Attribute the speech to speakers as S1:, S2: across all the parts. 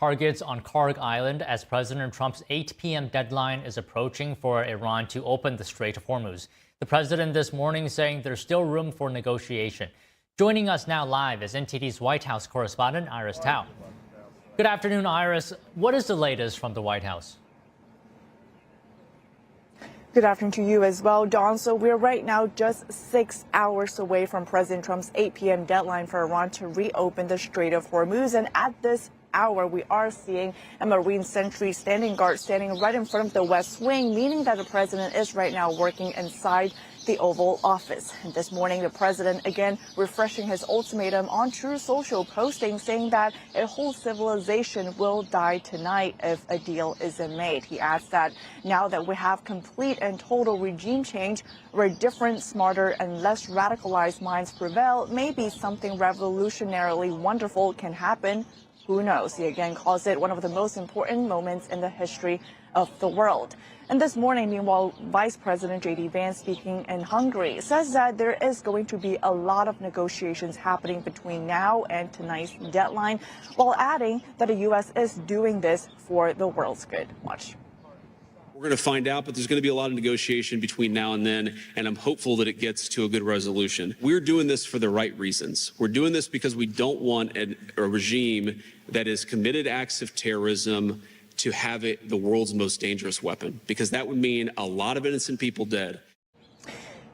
S1: targets on Karg Island as President Trump's 8 p.m. deadline is approaching for Iran to open the Strait of Hormuz. The president this morning saying there's still room for negotiation. Joining us now live is NTD's White House correspondent Iris Tao. Good afternoon, Iris. What is the latest from the White House?
S2: Good afternoon to you as well, Don. So we're right now just 6 hours away from President Trump's 8 p.m. deadline for Iran to reopen the Strait of Hormuz. And at this hour, we are seeing a Marine sentry standing right in front of the West Wing, meaning that the president is right now working inside the Oval Office. And this morning, the president again refreshing his ultimatum on Truth Social, posting saying that a whole civilization will die tonight if a deal isn't made. He adds that now that we have complete and total regime change, where different, smarter, and less radicalized minds prevail, maybe something revolutionarily wonderful can happen. Who knows? He again calls it one of the most important moments in the history of the world. And this morning, meanwhile, Vice President J.D. Vance, speaking in Hungary, says that there is going to be a lot of negotiations happening between now and tonight's deadline, while adding that the U.S. is doing this for the world's good. Watch.
S3: We're going to find out, but there's going to be a lot of negotiation between now and then, and I'm hopeful that it gets to a good resolution. We're doing this for the right reasons. We're doing this because we don't want a regime that has committed acts of terrorism to have it the world's most dangerous weapon, because that would mean a lot of innocent people dead.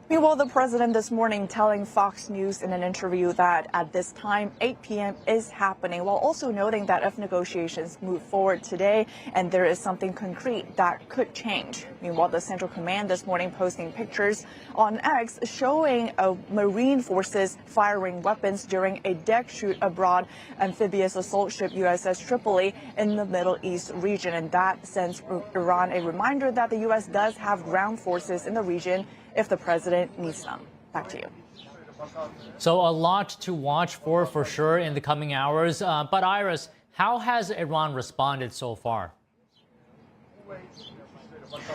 S2: Meanwhile, the president this morning telling Fox News in an interview that at this time, 8 p.m. is happening, while also noting that if negotiations move forward today and there is something concrete, that could change. Meanwhile, the Central Command this morning posting pictures on X showing Marine forces firing weapons during a deck shoot abroad amphibious assault ship USS Tripoli in the Middle East region. And that sends Iran a reminder that the U.S. does have ground forces in the region if the president needs them. Back to you.
S1: So a lot to watch for sure in the coming hours. But Iris, how has Iran responded so far?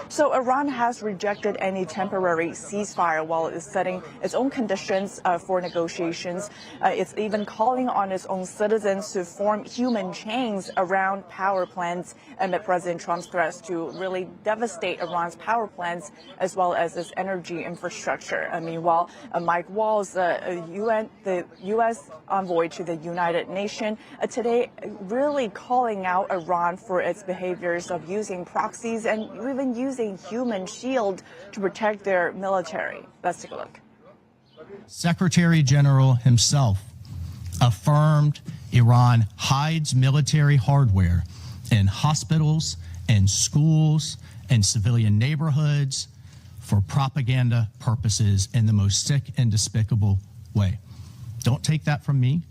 S2: So Iran has rejected any temporary ceasefire while it's setting its own conditions for negotiations. It's even calling on its own citizens to form human chains around power plants amid President Trump's threats to really devastate Iran's power plants as well as its energy infrastructure. Meanwhile, Mike Waltz, the U.S. envoy to the United Nations, today really calling out Iran for its behaviors of using proxies and even using human shield to protect their military. Let's take a look.
S4: Secretary General himself affirmed Iran hides military hardware in hospitals and schools and civilian neighborhoods for propaganda purposes in the most sick and despicable way. Don't take that from me.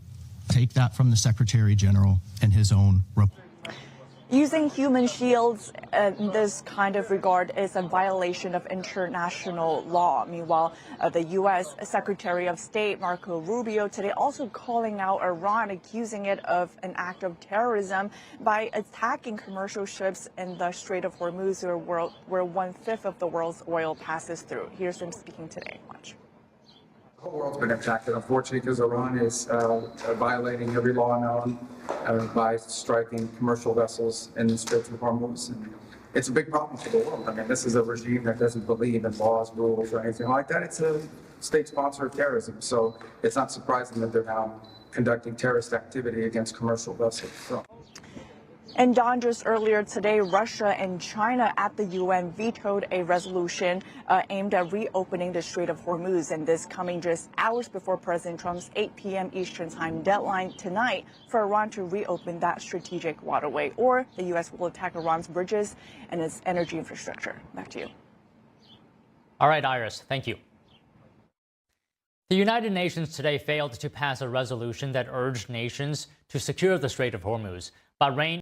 S4: Take that from the Secretary General and his own report.
S2: Using human shields in this kind of regard is a violation of international law. Meanwhile, the U.S. Secretary of State Marco Rubio today also calling out Iran, accusing it of an act of terrorism by attacking commercial ships in the Strait of Hormuz, where 1/5 of the world's oil passes through. Here's him speaking today. Watch.
S5: The whole world's been impacted, unfortunately, because Iran is violating every law known by striking commercial vessels in the Strait of Hormuz. And it's a big problem for the world. I mean, this is a regime that doesn't believe in laws, rules, or anything like that. It's a state sponsor of terrorism. So it's not surprising that they're now conducting terrorist activity against commercial vessels. So.
S2: And Don, just earlier today, Russia and China at the UN vetoed a resolution aimed at reopening the Strait of Hormuz, and this coming just hours before President Trump's 8 p.m. Eastern Time deadline tonight for Iran to reopen that strategic waterway, or the U.S. will attack Iran's bridges and its energy infrastructure. Back to you.
S1: All right, Iris, thank you. The United Nations today failed to pass a resolution that urged nations to secure the Strait of Hormuz. Bahrain